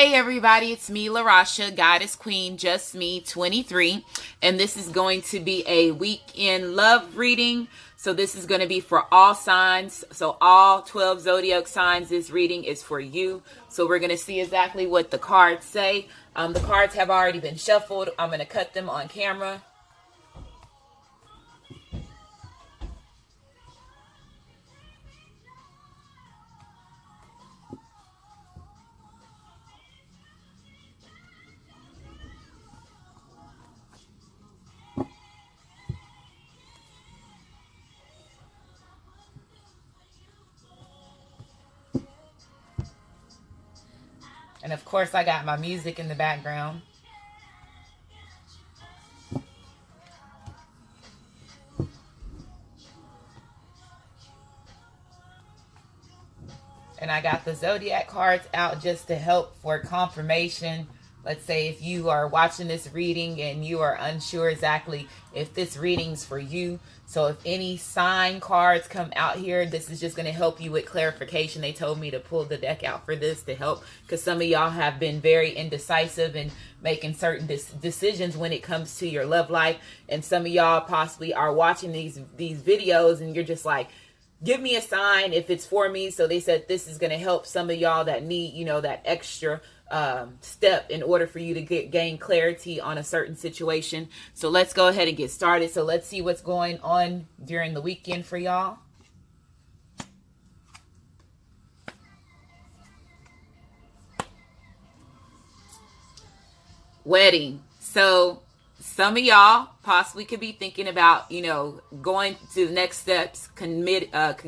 Hey everybody, it's me, LaRasha, Goddess Queen, just me, 23, and this is going to be a weekend love reading. So this is going to be for all signs. So all 12 zodiac signs, this reading is for you. So we're going to see exactly what the cards say. The cards have already been shuffled. I'm going to cut them on camera. And of course, I got my music in the background. And I got the zodiac cards out just to help for confirmation. Let's say if you are watching this reading and you are unsure exactly if this reading's for you. So if any sign cards come out here, this is just going to help you with clarification. They told me to pull the deck out for this to help, because some of y'all have been very indecisive in making certain decisions when it comes to your love life. And some of y'all possibly are watching these videos and you're just like, give me a sign if it's for me. So they said this is going to help some of y'all that need, you know, that extra step in order for you to gain clarity on a certain situation. So let's go ahead and get started. So let's see what's going on during the weekend for y'all. Wedding. So some of y'all possibly could be thinking about, you know, going to the next steps,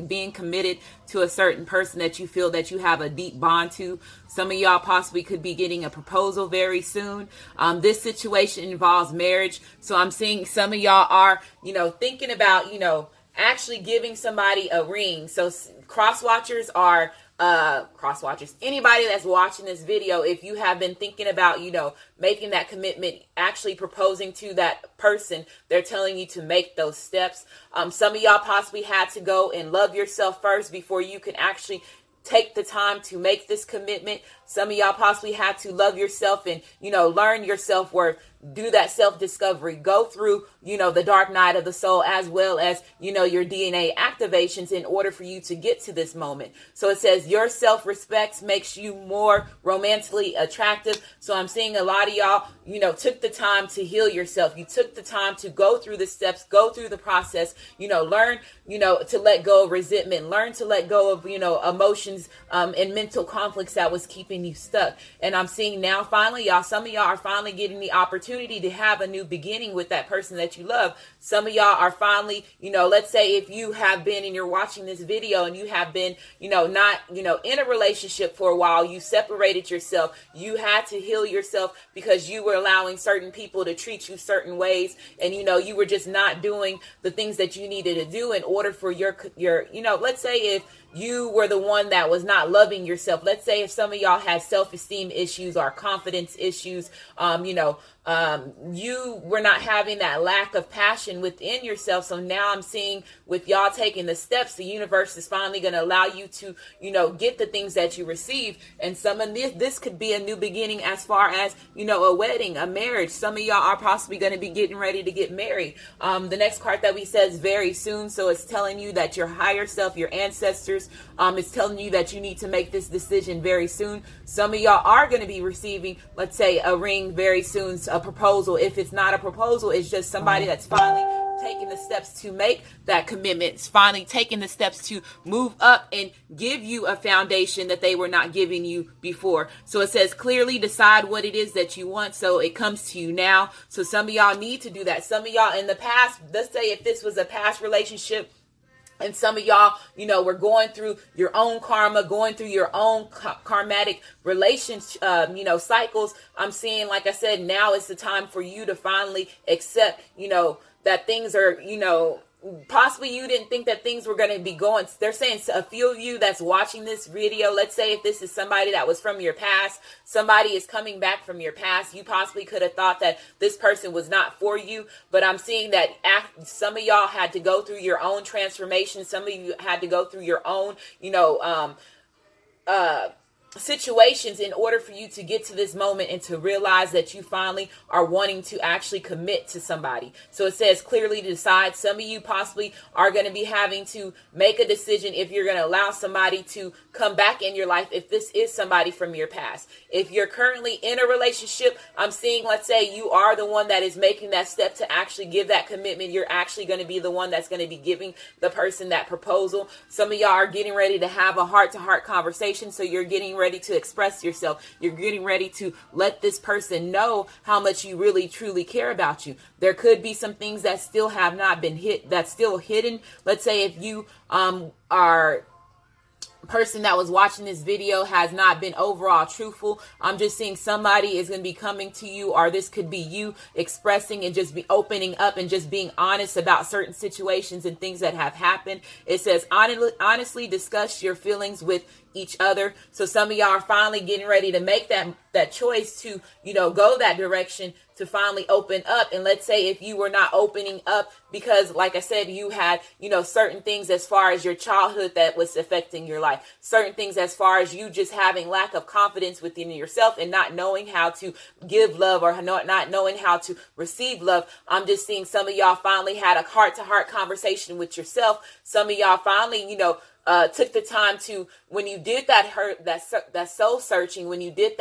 being committed to a certain person that you feel that you have a deep bond to. Some of y'all possibly could be getting a proposal very soon. This situation involves marriage. So I'm seeing some of y'all are, you know, thinking about, you know, actually giving somebody a ring. So cross-watchers are anybody that's watching this video, if you have been thinking about, you know, making that commitment, actually proposing to that person, they're telling you to make those steps. Some of y'all possibly had to go and love yourself first before you can actually take the time to make this commitment. Some of y'all possibly had to love yourself and, you know, learn your self-worth, do that self-discovery, go through, you know, the dark night of the soul, as well as, you know, your DNA activations in order for you to get to this moment. So it says your self-respect makes you more romantically attractive. So I'm seeing a lot of y'all, you know, took the time to heal yourself. You took the time to go through the steps, go through the process, you know, learn, you know, to let go of resentment, learn to let go of, you know, emotions and mental conflicts that was keeping you stuck. And I'm seeing now finally, y'all, some of y'all are finally getting the opportunity to have a new beginning with that person that you love. Some of y'all are finally, you know, let's say if you have been and you're watching this video and you have been, you know, not, you know, in a relationship for a while, you separated yourself, you had to heal yourself because you were allowing certain people to treat you certain ways, and, you know, you were just not doing the things that you needed to do in order for your, you know, let's say if you were the one that was not loving yourself. Let's say if some of y'all had self-esteem issues or confidence issues, you know, you were not having that lack of passion within yourself. So now I'm seeing with y'all taking the steps, the universe is finally going to allow you to, you know, get the things that you receive. And some of this could be a new beginning as far as, you know, a wedding, a marriage. Some of y'all are possibly going to be getting ready to get married. The next card that we says very soon. So it's telling you that your higher self, your ancestors, it's telling you that you need to make this decision very soon. Some of y'all are going to be receiving, let's say, a ring very soon, a proposal. If it's not a proposal, it's just somebody that's finally taking the steps to make that commitment. It's finally taking the steps to move up and give you a foundation that they were not giving you before. So it says clearly decide what it is that you want. So it comes to you now. So some of y'all need to do that. Some of y'all in the past, let's say if this was a past relationship, and some of y'all, you know, were going through your own karma, going through your own karmatic relationship, you know, cycles. I'm seeing, like I said, now is the time for you to finally accept, you know, that things are, you know, possibly you didn't think that things were going to be going. They're saying a few of you that's watching this video, let's say if this is somebody that was from your past, somebody is coming back from your past, you possibly could have thought that this person was not for you, but I'm seeing that some of y'all had to go through your own transformation. Some of you had to go through your own, you know, situations in order for you to get to this moment and to realize that you finally are wanting to actually commit to somebody. So it says clearly decide. Some of you possibly are going to be having to make a decision if you're going to allow somebody to come back in your life, if this is somebody from your past. If you're currently in a relationship, I'm seeing, let's say you are the one that is making that step to actually give that commitment. You're actually going to be the one that's going to be giving the person that proposal. Some of y'all are getting ready to have a heart-to-heart conversation, so you're getting ready to express yourself. You're getting ready to let this person know how much you really truly care about you. There could be some things that still have not been that's still hidden. Let's say if you are person that was watching this video has not been overall truthful. I'm just seeing somebody is going to be coming to you, or this could be you expressing and just be opening up and just being honest about certain situations and things that have happened. It says honestly discuss your feelings with each other. So some of y'all are finally getting ready to make that choice to, go that direction, to finally open up. And let's say if you were not opening up because, like I said, you had, certain things as far as your childhood that was affecting your life, certain things as far as you just having lack of confidence within yourself and not knowing how to give love or not knowing how to receive love. I'm just seeing some of y'all finally had a heart-to-heart conversation with yourself. Some of y'all finally, took the time to, when you did that soul searching, when you did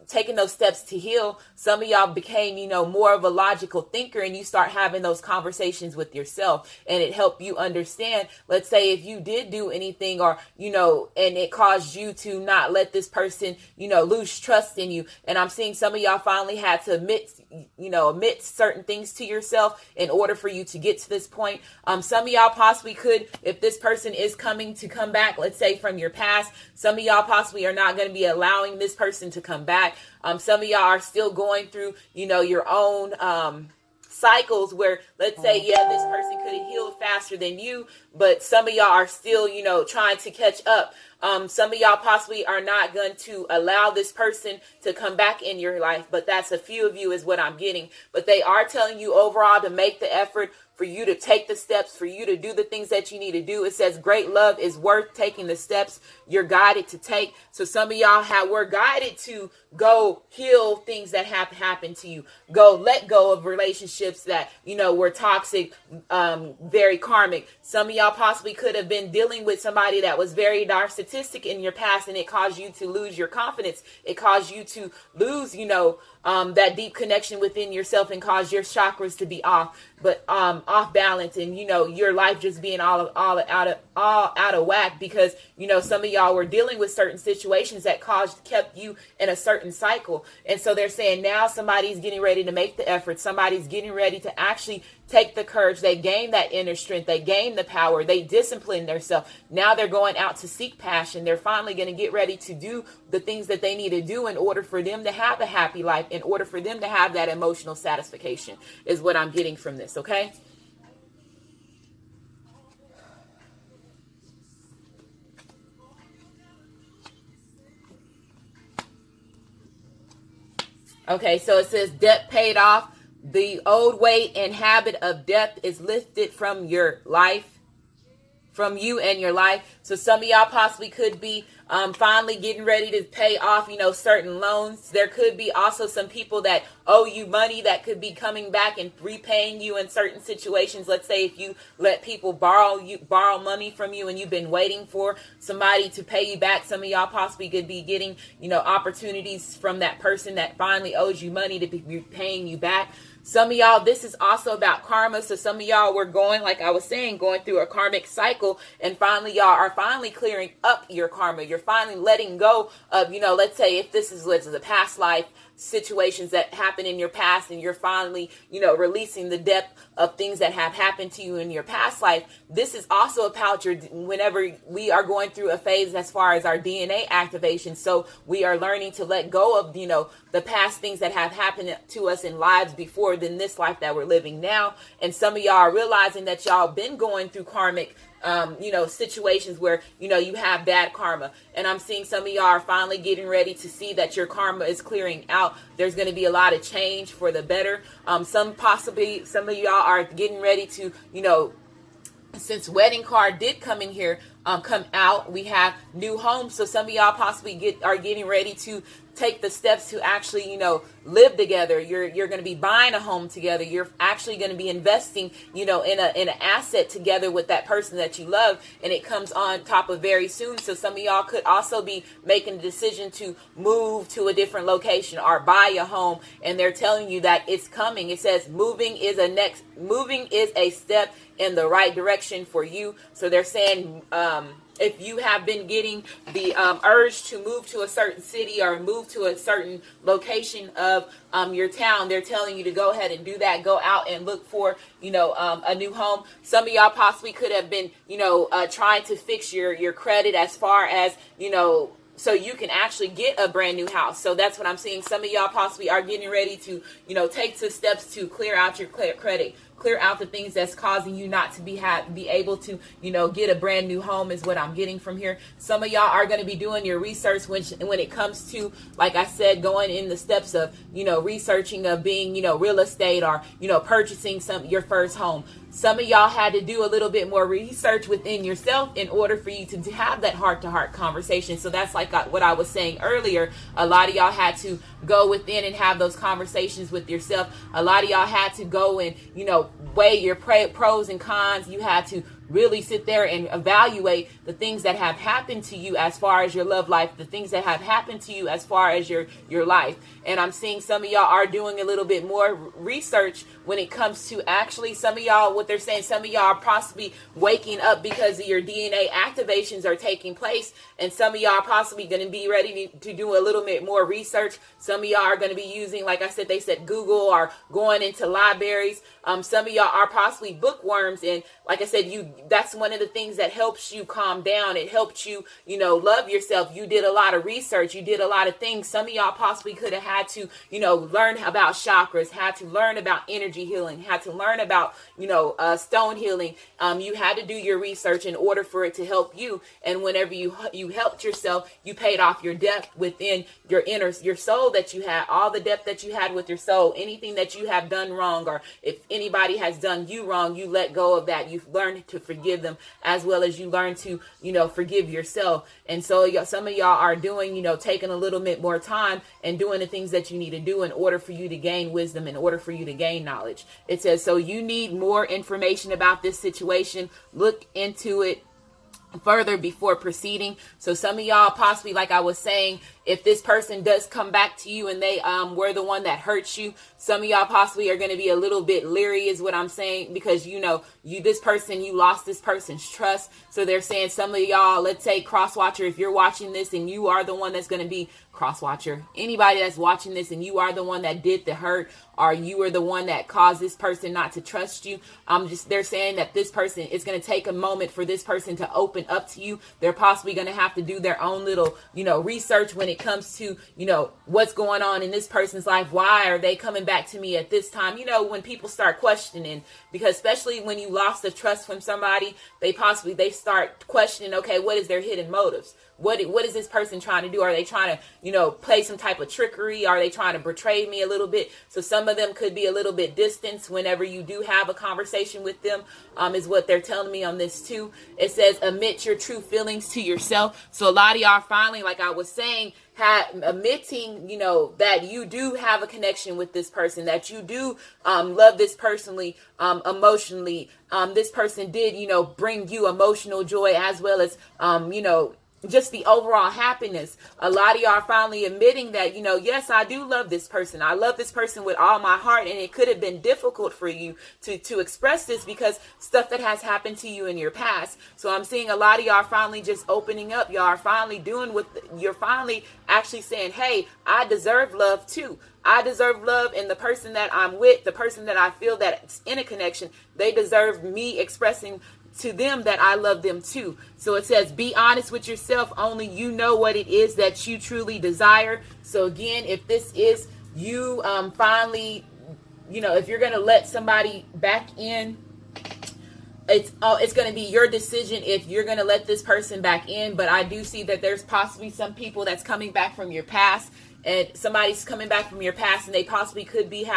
taking those steps to heal, some of y'all became, more of a logical thinker, and you start having those conversations with yourself, and it helped you understand, let's say if you did do anything or, and it caused you to not let this person, lose trust in you. And I'm seeing some of y'all finally had to admit certain things to yourself in order for you to get to this point. Some of y'all possibly could, if this person is come back, let's say from your past, some of y'all possibly are not going to be allowing this person to come back. Some of y'all are still going through, your own cycles where, let's say, this person could have healed faster than you, but some of y'all are still, trying to catch up. Some of y'all possibly are not going to allow this person to come back in your life, but that's a few of you is what I'm getting. But they are telling you overall to make the effort, for you to take the steps, for you to do the things that you need to do. It says great love is worth taking the steps you're guided to take. So some of y'all were guided to go heal things that have happened to you. Go let go of relationships that, were toxic, very karmic. Some of y'all possibly could have been dealing with somebody that was very narcissistic in your past, and it caused you to lose your confidence. It caused you to lose, that deep connection within yourself, and cause your chakras to be off balance, and your life just being all out of whack because some of y'all were dealing with certain situations that kept you in a certain cycle. And so they're saying now somebody's getting ready to make the effort. Somebody's getting ready to actually take the courage. They gain that inner strength. They gain the power. They discipline themselves. Now they're going out to seek passion. They're finally going to get ready to do the things that they need to do in order for them to have a happy life, in order for them to have that emotional satisfaction, is what I'm getting from this. Okay. Okay, so it says debt paid off. The old weight and habit of debt is lifted from your life, from you and your life. So some of y'all possibly could be finally getting ready to pay off, certain loans. There could be also some people that owe you money that could be coming back and repaying you in certain situations. Let's say if you let people borrow money from you and you've been waiting for somebody to pay you back, some of y'all possibly could be getting, opportunities from that person that finally owes you money to be paying you back. Some of y'all, this is also about karma. So some of y'all were like I was saying, going through a karmic cycle, and finally y'all are finally clearing up your karma. You're finally letting go of, let's say if this is a past life situations that happen in your past, and you're finally, releasing the depth of things that have happened to you in your past life. This is also about whenever we are going through a phase as far as our DNA activation. So we are learning to let go of, the past things that have happened to us in lives before than this life that we're living now. And some of y'all are realizing that y'all been going through karmic situations where, you have bad karma. And I'm seeing some of y'all are finally getting ready to see that your karma is clearing out. There's going to be a lot of change for the better. Some of y'all are getting ready to, since wedding card did come in here, come out. We have new homes. So some of y'all possibly are getting ready to take the steps to actually, live together. You're going to be buying a home together. You're actually going to be investing, in an asset together with that person that you love. And it comes on top of very soon. So some of y'all could also be making a decision to move to a different location or buy a home. And they're telling you that it's coming. It says moving is a step in the right direction for you. So they're saying, if you have been getting the urge to move to a certain city or move to a certain location of your town, they're telling you to go ahead and do that. Go out and look for, a new home. Some of y'all possibly could have been, trying to fix your credit as far as, so you can actually get a brand new house. So that's what I'm seeing. Some of y'all possibly are getting ready to, take some steps to clear out your credit. Clear out the things that's causing you not to be able to, get a brand new home is what I'm getting from here. Some of y'all are going to be doing your research when it comes to, like I said, going in the steps of, researching of being, real estate or, purchasing your first home. Some of y'all had to do a little bit more research within yourself in order for you to have that heart-to-heart conversation. So that's like what I was saying earlier. A lot of y'all had to go within and have those conversations with yourself. A lot of y'all had to go and, weigh your pros and cons. You had to really sit there and evaluate the things that have happened to you as far as your love life, the things that have happened to you as far as your life. And I'm seeing some of y'all are doing a little bit more research when it comes to actually some of y'all, what they're saying, some of y'all are possibly waking up because of your DNA activations are taking place. And some of y'all are possibly going to be ready to do a little bit more research. Some of y'all are going to be using, like I said, they said Google or going into libraries. Some of y'all are possibly bookworms. And like I said, that's one of the things that helps you calm down. It helps you, love yourself. You did a lot of research. You did a lot of things. Some of y'all possibly could have had to, learn about chakras, had to learn about energy healing, had to learn about, stone healing. You had to do your research in order for it to help you. And whenever you helped yourself, you paid off your debt within your soul that you had, all the debt that you had with your soul, anything that you have done wrong, or if anybody has done you wrong, you let go of that. You've learned to forgive them, as well as you learn to, forgive yourself. And so some of y'all are doing, taking a little bit more time and doing the things that you need to do in order for you to gain wisdom, in order for you to gain knowledge. It says, so you need more information about this situation. Look into it further before proceeding. So some of y'all possibly, like I was saying, if this person does come back to you and they were the one that hurt you, some of y'all possibly are going to be a little bit leery is what I'm saying, because you lost this person's trust. So they're saying some of y'all, let's say cross watcher, if you're watching this and you are the one that's going to be cross watcher, anybody that's watching this and you are the one that did the hurt, or you are the one that caused this person not to trust you, they're saying that this person is going to take a moment for this person to open up to you. They're possibly going to have to do their own little, research when it comes to, what's going on in this person's life. Why are they coming back to me at this time? When people start questioning, because especially when you lost the trust from somebody, they start questioning, okay, what is their hidden motives? What is this person trying to do? Are they trying to, play some type of trickery? Are they trying to betray me a little bit? So some of them could be a little bit distant whenever you do have a conversation with them, is what they're telling me on this too. It says, admit your true feelings to yourself. So a lot of y'all finally, like I was saying, admitting, that you do have a connection with this person, that you do love this personally, emotionally. This person did, bring you emotional joy, as well as, just the overall happiness. A lot of y'all are finally admitting that, yes, I do love this person. I love this person with all my heart. And it could have been difficult for you to express this because stuff that has happened to you in your past. So I'm seeing a lot of y'all are finally just opening up. Y'all are finally you're finally actually saying, hey, I deserve love too. I deserve love, and the person that I'm with, the person that I feel that's in a connection, they deserve me expressing to them that I love them too. So it says, be honest with yourself. Only you know what it is that you truly desire. So again, if this is you finally, if you're going to let somebody back in, it's going to be your decision if you're going to let this person back in. But I do see that there's possibly some people that's coming back from your past. and somebody's coming back from your past, and they possibly could be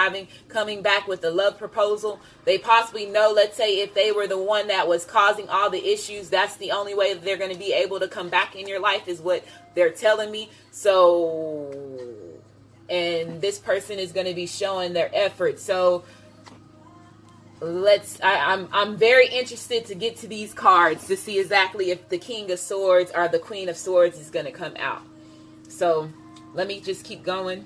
coming back with a love proposal. They possibly know, let's say if they were the one that was causing all the issues, that's the only way that they're going to be able to come back in your life, is what they're telling me. So, and this person is going to be showing their effort. So I'm very interested to get to these cards to see exactly if the King of Swords or the Queen of Swords is going to come out. So let me just keep going.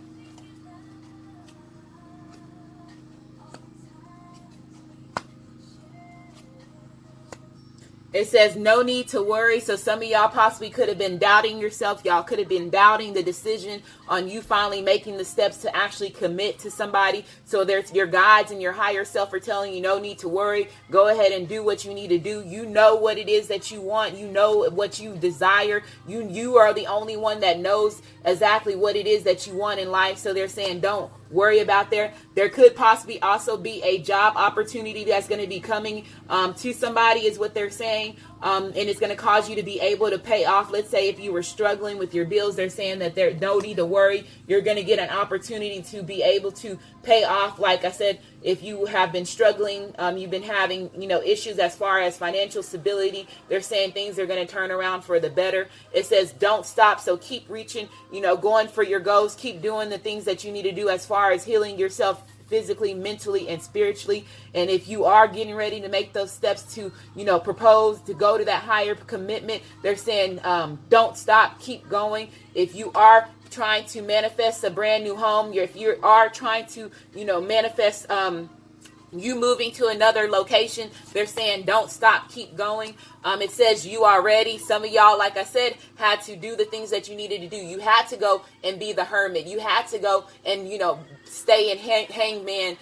It says no need to worry. So some of y'all possibly could have been doubting yourself. Y'all could have been doubting the decision on you finally making the steps to actually commit to somebody. So there's your guides and your higher self are telling you no need to worry. Go ahead and do what you need to do. You know what it is that you want. You know what you desire. You are the only one that knows exactly what it is that you want in life. So they're saying don't worry about there. There could possibly also be a job opportunity that's going to be coming to somebody, is what they're saying. And it's going to cause you to be able to pay off. Let's say if you were struggling with your bills, they're saying that there's no need to worry. You're going to get an opportunity to be able to pay off. Like I said, if you have been struggling, you've been having, issues as far as financial stability, they're saying things are going to turn around for the better. It says don't stop. So keep reaching, going for your goals. Keep doing the things that you need to do as far as healing yourself physically, mentally, and spiritually. And if you are getting ready to make those steps to, propose, to go to that higher commitment, they're saying don't stop, keep going. If you are trying to manifest a brand new home, if you are trying to, manifest you moving to another location, they're saying don't stop, keep going. It says you are ready. Some of y'all, like I said, had to do the things that you needed to do. You had to go and be the hermit. You had to go and, stay in hangman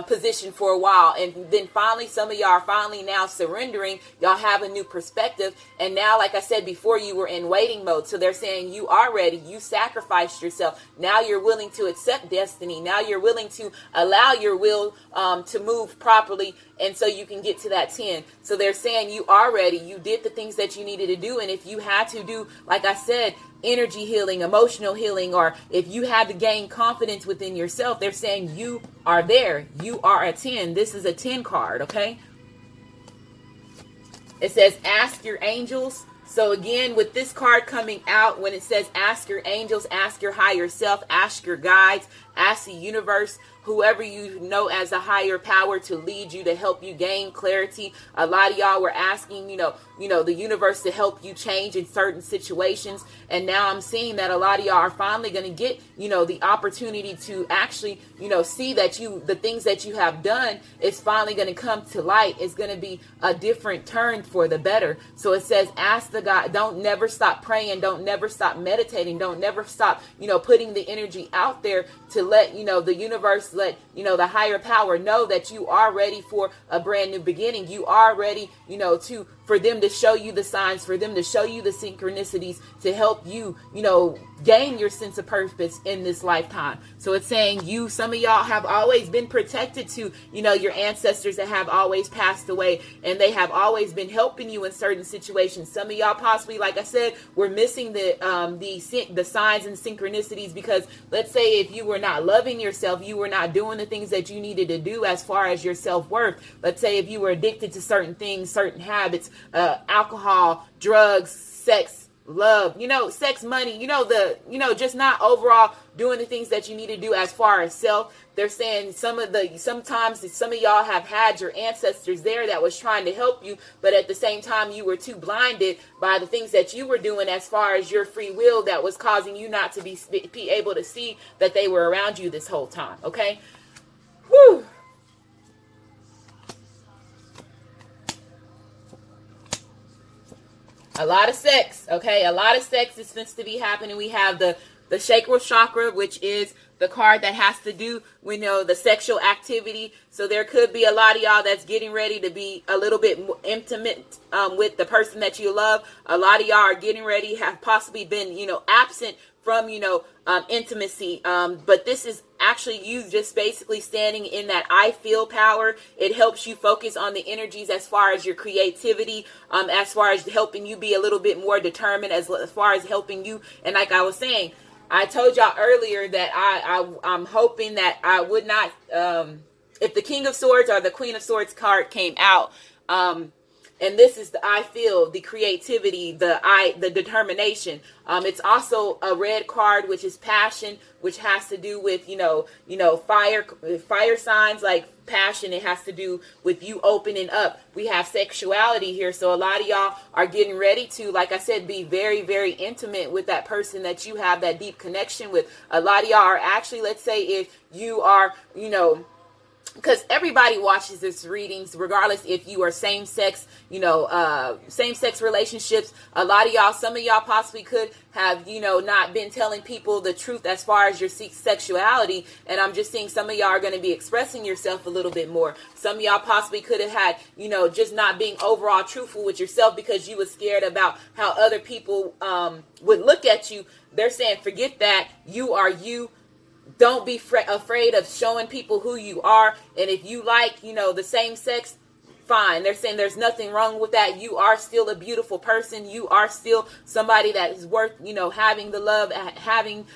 position for a while. And then finally, some of y'all are finally now surrendering. Y'all have a new perspective. And now, like I said before, you were in waiting mode. So they're saying you are ready. You sacrificed yourself. Now you're willing to accept destiny. Now you're willing to allow your will to move properly. And so you can get to that 10. So they're saying you are ready. You did the things that you needed to do. And if you had to do, like I said, energy healing, emotional healing, or if you had to gain confidence within yourself, they're saying you are there. You are a 10. This is a 10 card, okay? It says ask your angels. So again, with this card coming out, when it says ask your angels, ask your higher self, ask your guides, ask the universe, whoever you know as a higher power to lead you, to help you gain clarity. A lot of y'all were asking, the universe to help you change in certain situations. And now I'm seeing that a lot of y'all are finally going to get, the opportunity to actually, see that the things that you have done is finally going to come to light. It's going to be a different turn for the better. So it says, ask the God, don't never stop praying. Don't never stop meditating. Don't never stop, putting the energy out there to let, the universe, let, the higher power know that you are ready for a brand new beginning. You are ready, for them to show you the signs, for them to show you the synchronicities to help you, gain your sense of purpose in this lifetime. So it's saying some of y'all have always been protected to, your ancestors that have always passed away, and they have always been helping you in certain situations. Some of y'all possibly, like I said, were missing the signs and synchronicities because let's say if you were not loving yourself, you were not doing the things that you needed to do as far as your self-worth. Let's say if you were addicted to certain things, certain habits, alcohol, drugs, sex, love, sex, money, just not overall doing the things that you need to do as far as self. They're saying sometimes some of y'all have had your ancestors there that was trying to help you, but at the same time you were too blinded by the things that you were doing as far as your free will that was causing you not to be able to see that they were around you this whole time. Okay. Whew. A lot of sex, okay? A lot of sex is supposed to be happening. We have the sacral chakra, which is the card that has to do with, the sexual activity. So there could be a lot of y'all that's getting ready to be a little bit more intimate with the person that you love. A lot of y'all are getting ready, have possibly been, absent from, intimacy. But this is actually you just basically standing in that I feel power. It helps you focus on the energies as far as your creativity, as far as helping you be a little bit more determined, as far as helping you. And like I was saying, I told y'all earlier that I'm hoping that I would not, if the King of Swords or the Queen of Swords card came out, and this is the, I feel, the creativity, the determination. It's also a red card, which is passion, which has to do with, fire signs like passion. It has to do with you opening up. We have sexuality here. So a lot of y'all are getting ready to, like I said, be very, very intimate with that person that you have that deep connection with. A lot of y'all are actually, let's say if you are, because everybody watches this readings, regardless if you are same-sex, same-sex relationships. A lot of y'all, some of y'all possibly could have, not been telling people the truth as far as your sexuality. And I'm just seeing some of y'all are going to be expressing yourself a little bit more. Some of y'all possibly could have had, just not being overall truthful with yourself because you were scared about how other people would look at you. They're saying, forget that. You are you. Don't be afraid of showing people who you are. And if you like, the same sex, fine. They're saying there's nothing wrong with that. You are still a beautiful person. You are still somebody that is worth, having the love, having,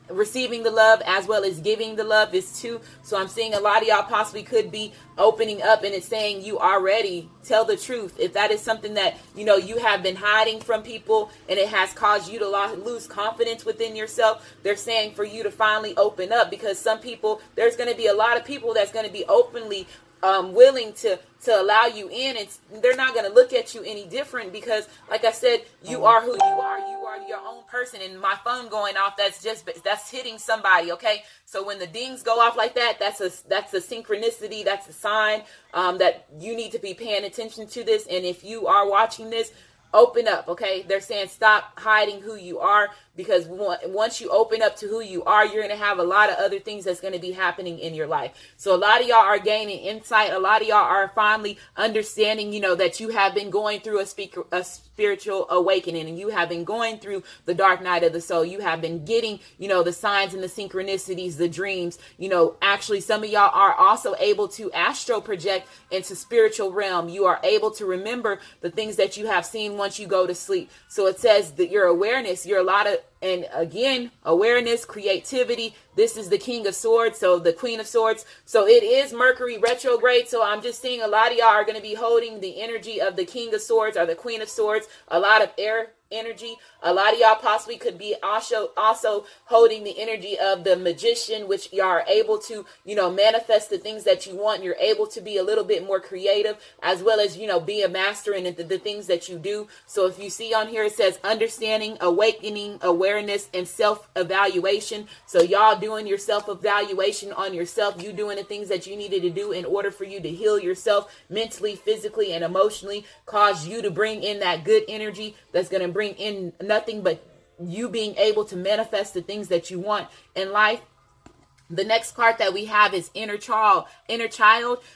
receiving the love as well as giving the love is too. So I'm seeing a lot of y'all possibly could be opening up, and it's saying you are ready. Tell the truth. If that is something that you have been hiding from people and it has caused you to lose confidence within yourself, they're saying for you to finally open up, because some people, there's going to be a lot of people that's going to be openly willing to allow you in, and they're not going to look at you any different because, like I said, you are who you are. You are your own person. And my phone going off, that's hitting somebody. Okay, so when the dings go off like that, that's a synchronicity. That's a sign that you need to be paying attention to this. And if you are watching this, open up. Okay, they're saying stop hiding who you are, because once you open up to who you are, you're going to have a lot of other things that's going to be happening in your life. So a lot of y'all are gaining insight. A lot of y'all are finally understanding, that you have been going through a spiritual awakening, and you have been going through the dark night of the soul. You have been getting, the signs and the synchronicities, the dreams. Actually, some of y'all are also able to astral project into spiritual realm. You are able to remember the things that you have seen once you go to sleep. So it says that your awareness, you're a lot of, and again, awareness, creativity. This is the King of Swords, so the Queen of Swords. So it is Mercury retrograde. So I'm just seeing a lot of y'all are going to be holding the energy of the King of Swords or the Queen of Swords. A lot of air energy. A lot of y'all possibly could be also holding the energy of the Magician, which y'all are able to, manifest the things that you want. You're able to be a little bit more creative, as well as, be a master in the things that you do. So if you see on here, it says understanding, awakening, awareness, and self-evaluation. So y'all doing your self-evaluation on yourself. You doing the things that you needed to do in order for you to heal yourself mentally, physically, and emotionally, cause you to bring in that good energy that's going to bring in nothing but you being able to manifest the things that you want in life. The next card that we have is inner child.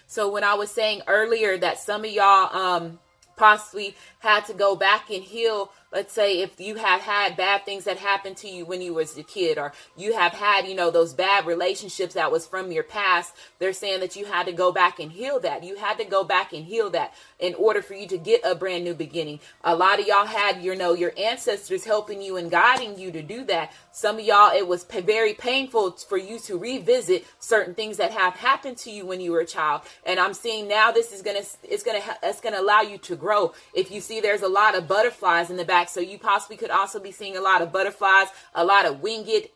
So when I was saying earlier that some of y'all possibly had to go back and heal, let's say if you have had bad things that happened to you when you was a kid, or you have had, those bad relationships that was from your past, they're saying that you had to go back and heal that. You had to go back and heal that in order for you to get a brand new beginning. A lot of y'all had, your ancestors helping you and guiding you to do that. Some of y'all, it was very painful for you to revisit certain things that have happened to you when you were a child. And I'm seeing now this is it's gonna allow you to grow. If you see, there's a lot of butterflies in the back, so you possibly could also be seeing a lot of butterflies, a lot of winged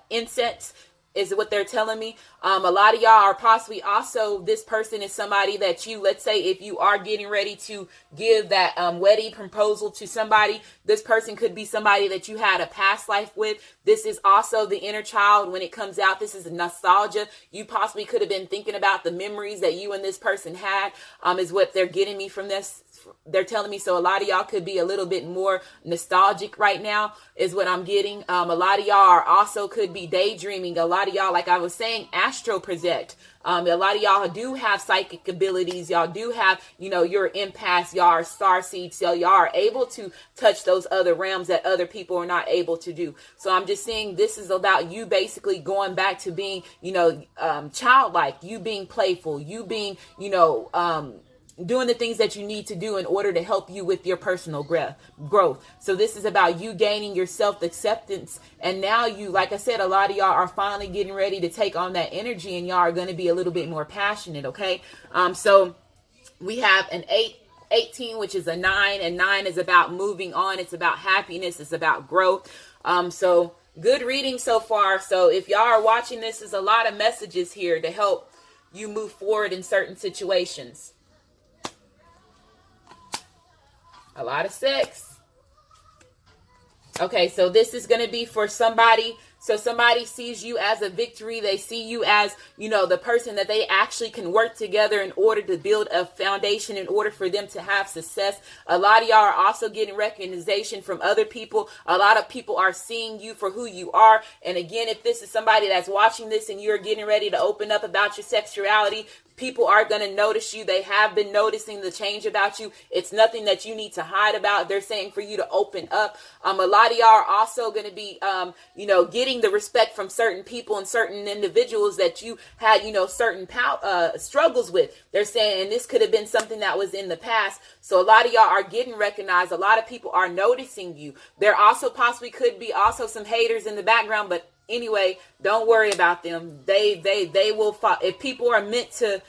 insects, is what they're telling me. A lot of y'all are possibly also, this person is somebody that you, let's say if you are getting ready to give that wedding proposal to somebody, this person could be somebody that you had a past life with. This is also the inner child. When it comes out, this is nostalgia. You possibly could have been thinking about the memories that you and this person had, is what they're getting me from this. They're telling me. So a lot of y'all could be a little bit more nostalgic right now, is what I'm getting. A lot of y'all are also could be daydreaming. A lot of y'all, like I was saying, astro project. A lot of y'all do have psychic abilities. Y'all do have, your empaths. Y'all are star seeds. So y'all are able to touch those other realms that other people are not able to do. So I'm just saying this is about you basically going back to being, childlike, you being playful, you being, doing the things that you need to do in order to help you with your personal growth. So this is about you gaining your self-acceptance. And now you, like I said, a lot of y'all are finally getting ready to take on that energy, and y'all are going to be a little bit more passionate. Okay. So we have an 18, which is a 9, and 9 is about moving on. It's about happiness. It's about growth. So good reading so far. So if y'all are watching this, there's a lot of messages here to help you move forward in certain situations. A lot of sex. Okay, so this is going to be for somebody. So somebody sees you as a victory. They see you as, the person that they actually can work together in order to build a foundation, in order for them to have success. A lot of y'all are also getting recognition from other people. A lot of people are seeing you for who you are. And again, if this is somebody that's watching this and you're getting ready to open up about your sexuality, people are going to notice you. They have been noticing the change about you. It's nothing that you need to hide about. They're saying for you to open up. A lot of y'all are also going to be, getting the respect from certain people and certain individuals that you had, certain struggles with. They're saying, and this could have been something that was in the past. So a lot of y'all are getting recognized. A lot of people are noticing you. There also possibly could be also some haters in the background, but anyway, don't worry about them. They will fall. If people are meant to,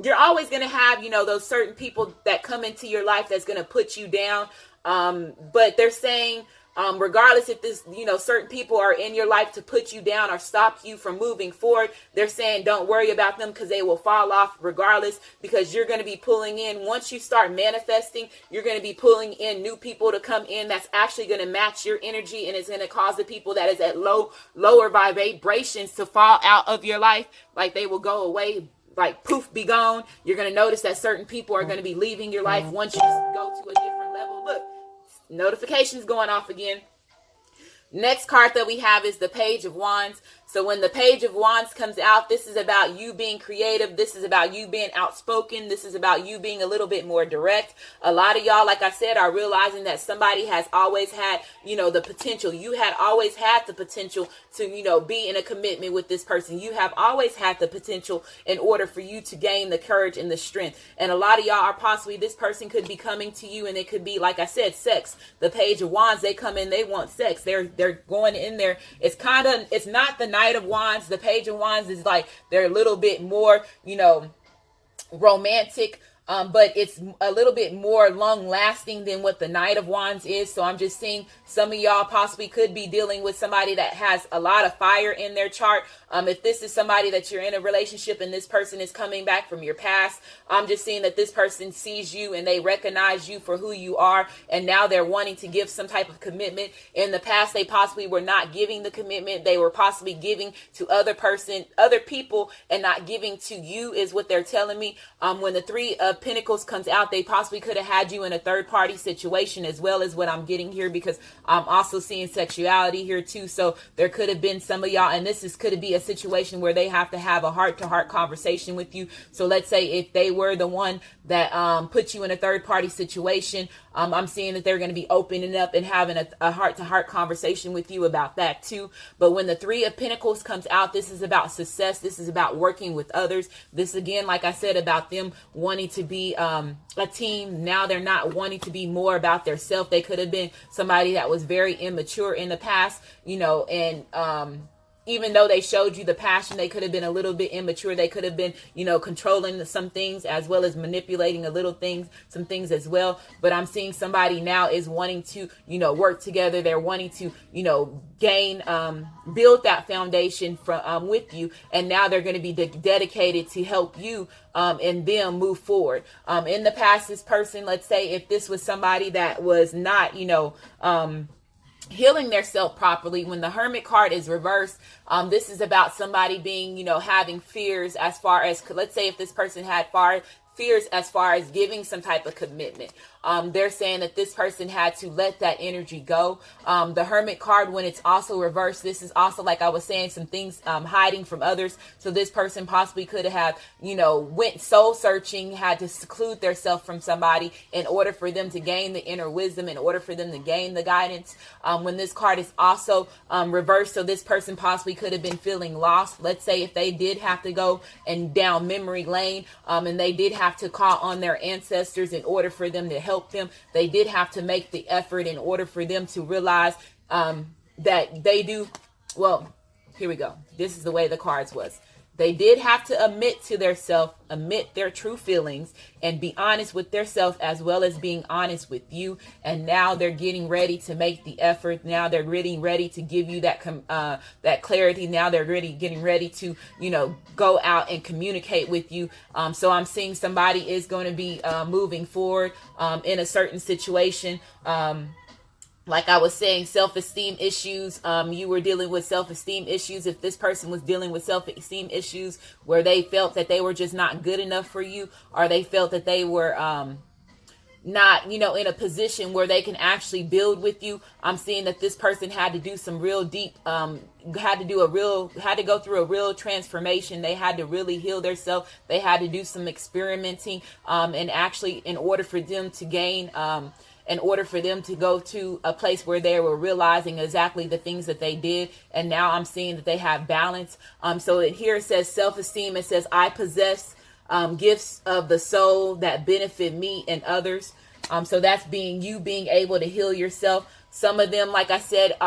you're always going to have, those certain people that come into your life that's going to put you down. But they're saying, regardless if this, certain people are in your life to put you down or stop you from moving forward, they're saying don't worry about them because they will fall off regardless, because you're going to be pulling in, once you start manifesting, you're going to be pulling in new people to come in that's actually going to match your energy, and it's going to cause the people that is at lower vibrations to fall out of your life. Like they will go away, like poof, be gone. You're going to notice that certain people are going to be leaving your life once you go to a different level. Look, notifications going off again. Next card that we have is the Page of Wands. So when the Page of Wands comes out, this is about you being creative. This is about you being outspoken. This is about you being a little bit more direct. A lot of y'all, like I said, are realizing that somebody has always had, the potential. You had always had the potential to, be in a commitment with this person. You have always had the potential in order for you to gain the courage and the strength. And a lot of y'all are possibly, this person could be coming to you, and it could be, like I said, sex. The Page of Wands, they come in, they want sex. They're going in there. It's not the Knight of Wands. The Page of Wands is like, they're a little bit more, romantic, but it's a little bit more long lasting than what the Knight of Wands is. So I'm just seeing some of y'all possibly could be dealing with somebody that has a lot of fire in their chart. If this is somebody that you're in a relationship and this person is coming back from your past, I'm just seeing that this person sees you and they recognize you for who you are. And now they're wanting to give some type of commitment. In the past, they possibly were not giving the commitment. They were possibly giving to other people and not giving to you, is what they're telling me. When the Three of Pentacles comes out, they possibly could have had you in a third party situation, as well as what I'm getting here, because I'm also seeing sexuality here too. So there could have been some of y'all, and could be a situation where they have to have a heart-to-heart conversation with you. So let's say if they were the one that put you in a third-party situation, I'm seeing that they're going to be opening up and having a heart-to-heart conversation with you about that too. But when the Three of Pentacles comes out, this is about success. This is about working with others. This, again, like I said, about them wanting to be a team. Now they're not wanting to be more about their self. They could have been somebody that was very immature in the past, and even though they showed you the passion, they could have been a little bit immature. They could have been, controlling some things as well as manipulating some things as well. But I'm seeing somebody now is wanting to, work together. They're wanting to, build that foundation with you. And now they're going to be dedicated to help you and them move forward. In the past, this person, let's say if this was somebody that was not, healing their self properly, when the Hermit card is reversed, this is about somebody being, having fears as far as, let's say if this person had fears as far as giving some type of commitment. They're saying that this person had to let that energy go. The Hermit card, when it's also reversed, this is also, like I was saying, some things hiding from others. So this person possibly could have, went soul searching, had to seclude themselves from somebody in order for them to gain the inner wisdom, in order for them to gain the guidance. When this card is also reversed, so this person possibly could have been feeling lost. Let's say if they did have to go and down memory lane, and they did have to call on their ancestors in order for them to help them. They did have to make the effort in order for them to realize that they do. Well, here we go. This is the way the cards was. They did have to admit to their self, admit their true feelings, and be honest with their self as well as being honest with you. And now they're getting ready to make the effort. Now they're getting ready to give you that clarity. Now they're really getting ready to, go out and communicate with you. So I'm seeing somebody is going to be moving forward in a certain situation. Like I was saying, self-esteem issues. You were dealing with self-esteem issues. If this person was dealing with self-esteem issues where they felt that they were just not good enough for you, or they felt that they were not, in a position where they can actually build with you. I'm seeing that this person had to do some real deep, had to go through a real transformation. They had to really heal themselves. They had to do some experimenting, and actually in order for them to gain, in order for them to go to a place where they were realizing exactly the things that they did. And now I'm seeing that they have balance. So here it says self-esteem. It says, I possess gifts of the soul that benefit me and others. So that's being able to heal yourself. Some of them, like I said,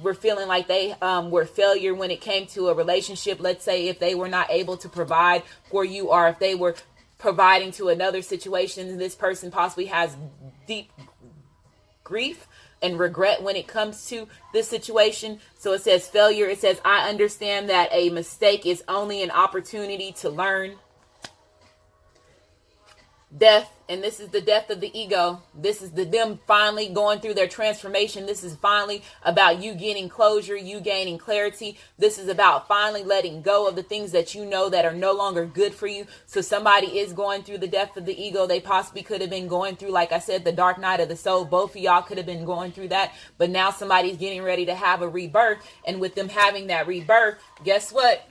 were feeling like they were failure when it came to a relationship. Let's say if they were not able to provide for you, or if they were providing to another situation, this person possibly has deep grief and regret when it comes to this situation. So it says failure. It says, I understand that a mistake is only an opportunity to learn. Death, and this is the death of the ego. This is them finally going through their transformation. This is finally about you getting closure, you gaining clarity. This is about finally letting go of the things that you know that are no longer good for you. So somebody is going through the death of the ego. They possibly could have been going through, like I said, the dark night of the soul. Both of y'all could have been going through that. But now somebody's getting ready to have a rebirth. And with them having that rebirth, guess what?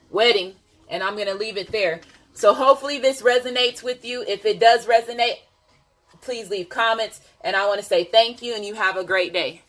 Wedding. And I'm going to leave it there. So hopefully this resonates with you. If it does resonate, please leave comments. And I want to say thank you, and you have a great day.